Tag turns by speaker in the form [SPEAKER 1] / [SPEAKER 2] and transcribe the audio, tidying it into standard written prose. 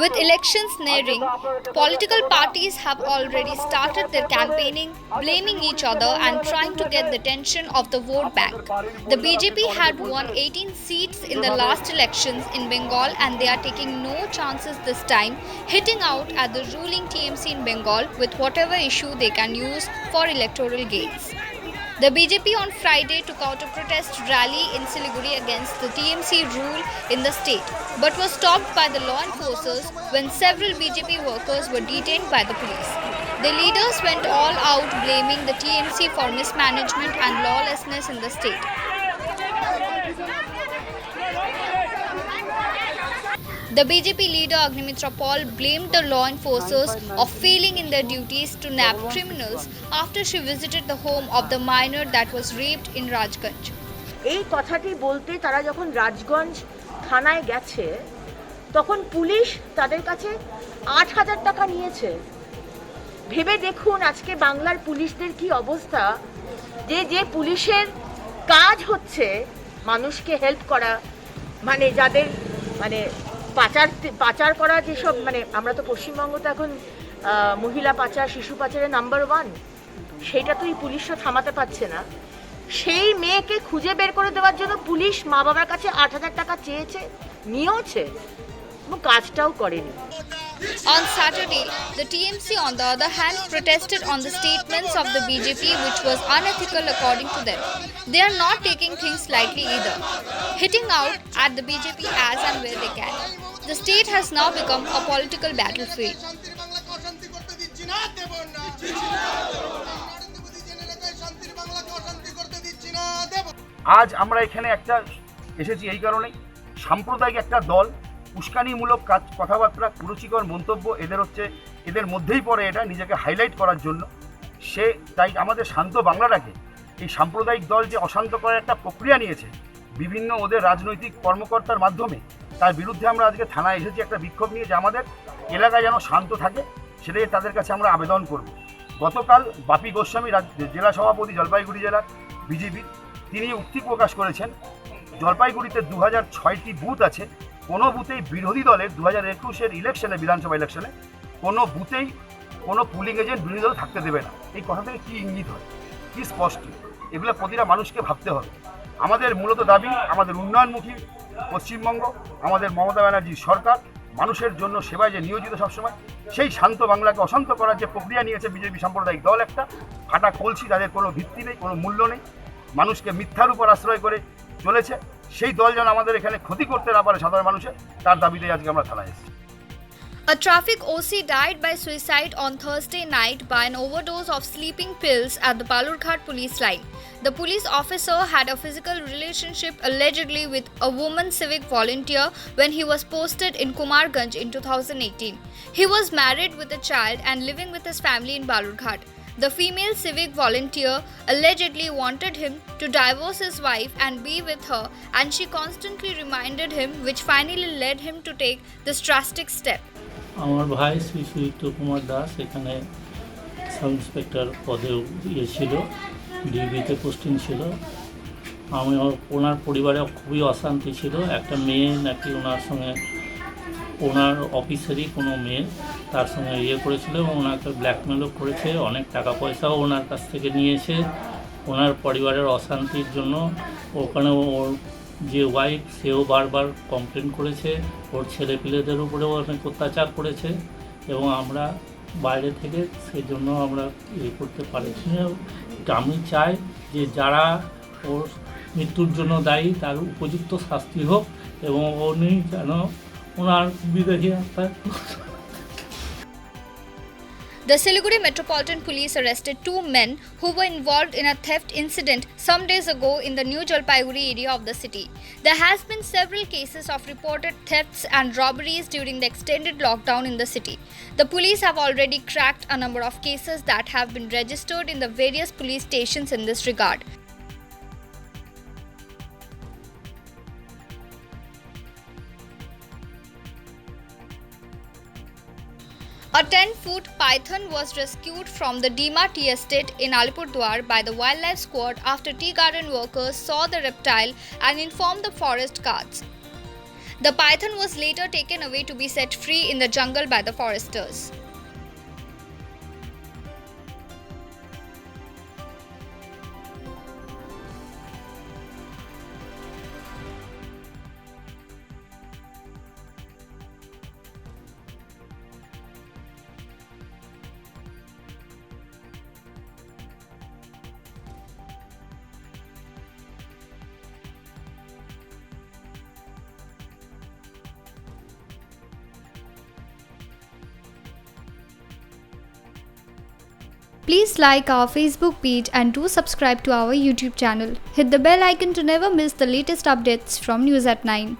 [SPEAKER 1] With elections nearing, political parties have already started their campaigning, blaming each other and trying to get the attention of the vote bank. The BJP had won 18 seats in the last elections in Bengal and they are taking no chances this time, hitting out at the ruling TMC in Bengal with whatever issue they can use for electoral gains. The BJP on Friday took out a protest rally in Siliguri against the TMC rule in the state, but was stopped by the law enforcers when several BJP workers were detained by the police. The leaders went all out blaming the TMC for mismanagement and lawlessness in the state. The BJP leader Agnimitra Paul blamed the law enforcers of failing in their duties to nab criminals after she visited the home of the minor that was raped in Rajganj.
[SPEAKER 2] এই কথাটি বলতে তারা যখন রাজগঞ্জ থানায় গেছে তখন police তাদের কাছে ৮,০০০ টাকা নিয়েছে। ভেবে দেখুন আজকে বাংলার পুলিশদের কি অবস্থা, যে পুলিশের কাজ হচ্ছে মানুষকে হেল্প করা, মানে যাদের মানে পাচার করা যেসব, মানে আমরা তো পশ্চিমবঙ্গ তো এখন মহিলা পাচার শিশু পাচারের নাম্বার 1, সেইটা তো এই পুলিশও থামাতে পারছে না। সেই মেয়েকে খুঁজে বের করে দেওয়ার জন্য পুলিশ মা বাবার কাছে ৮,০০০ টাকা চেয়েছে, নিয়েওছে এবং কাজটাও করেনি।
[SPEAKER 1] On Saturday, the TMC on the other hand protested on the statements of the BJP which was unethical according to them. They are not taking things lightly either, hitting out at the BJP as and where they can. The state has now become a political battlefield.
[SPEAKER 3] আজ আমরা এখানে একটা এসেছি এই কারণেই, সাম্প্রদায়িক একটা দল উস্কানিমূলক কথাবার্তা, কুরুচিকর মন্তব্য এদের মধ্যেই পড়ে, এটা নিজেকে হাইলাইট করার জন্য। তাই আমাদের শান্ত বাংলাটাকে এই সাম্প্রদায়িক দল যে অশান্ত করার একটা প্রক্রিয়া নিয়েছে বিভিন্ন ওদের রাজনৈতিক কর্মকর্তার মাধ্যমে, তার বিরুদ্ধে আমরা আজকে থানায় এসেছি একটা বিক্ষোভ নিয়ে, যে আমাদের এলাকায় যেন শান্ত থাকে সেটাই তাদের কাছে আমরা আবেদন করব। গতকাল বাপি গোস্বামী জেলা সভাপতি জলপাইগুড়ি জেলার বিজেপি, তিনি উক্তি প্রকাশ করেছেন জলপাইগুড়িতে 2006টি বুথ আছে, কোনো বুথেই বিরোধী দলের 2021-এর ইলেকশনে, বিধানসভা ইলেকশনে কোনো বুথেই কোনো পুলিং এজেন্ট বিরোধী দল থাকতে দেবে না। এই কথা থেকে কী ইঙ্গিত হয়, কী স্পষ্ট, এগুলো প্রতিটা মানুষকে ভাবতে হবে। আমাদের মূলত দাবি আমাদের উন্নয়নমুখী পশ্চিমবঙ্গ, আমাদের মমতা ব্যানার্জির সরকার মানুষের জন্য সেবায় যে নিয়োজিত সবসময়, সেই শান্ত বাংলাকে অশান্ত করার যে প্রক্রিয়া নিয়েছে বিজেপি সাম্প্রদায়িক দল, একটা ফাটা কলসি, যাদের কোনো ভিত্তি নেই, কোনো মূল্য নেই, মানুষকে মিথ্যার উপর আশ্রয় করে চলেছে, সেই দল যেন আমাদের এখানে ক্ষতি করতে না পারে সাধারণ মানুষের, তার দাবিতেই আজকে আমরা থানায় এসেছি।
[SPEAKER 1] A traffic OC died by suicide on Thursday night by an overdose of sleeping pills at the Balurghat police line. The police officer had a physical relationship allegedly with a woman civic volunteer when he was posted in Kumarganj in 2018. He was married with a child and living with his family in Balurghat. The female civic volunteer allegedly wanted him to divorce his wife and be with her, and she constantly reminded him, which finally led him to take this drastic step.
[SPEAKER 4] আমার ভাই শ্রী সুদীপ্ত কুমার দাস এখানে sub inspector পদে ছিল, ডিবিতে posting ছিল। ওনার পরিবারে খুবই অশান্তি ছিল। একটা মেয়ে নাকি ওনার সঙ্গে, ওনার অফিসেরই কোনো মেয়ে তার সঙ্গে করেছিল এবং ওনাকে ব্ল্যাকমেলও করেছে, অনেক টাকা পয়সাও ওনার কাছ থেকে নিয়েছে। ওনার পরিবারের অশান্তির জন্য ওখানে ওর যে ওয়াইফ, সেও বারবার কমপ্লেন করেছে, ওর ছেলেপিলেদের উপরেও অনেক অত্যাচার করেছে এবং আমরা বাইরে থেকে সেই জন্য আমরা করতে পারছি না। আমি চাই যে যারা ওর মৃত্যুর জন্য দায়ী তার উপযুক্ত শাস্তি হোক এবং উনি যেন ওনার বিদেহী আত্মার।
[SPEAKER 1] The Siliguri Metropolitan Police arrested 2 men who were involved in a theft incident some days ago in the New Jalpaiguri area of the city. There has been several cases of reported thefts and robberies during the extended lockdown in the city. The police have already cracked a number of cases that have been registered in the various police stations in this regard. A 10-foot python was rescued from the Dima Tea Estate in Alipurduar by the Wildlife Squad after tea garden workers saw the reptile and informed the forest guards. The python was later taken away to be set free in the jungle by the foresters.
[SPEAKER 5] Please like our Facebook page and do subscribe to our YouTube channel. Hit the bell icon to never miss the latest updates from News at 9.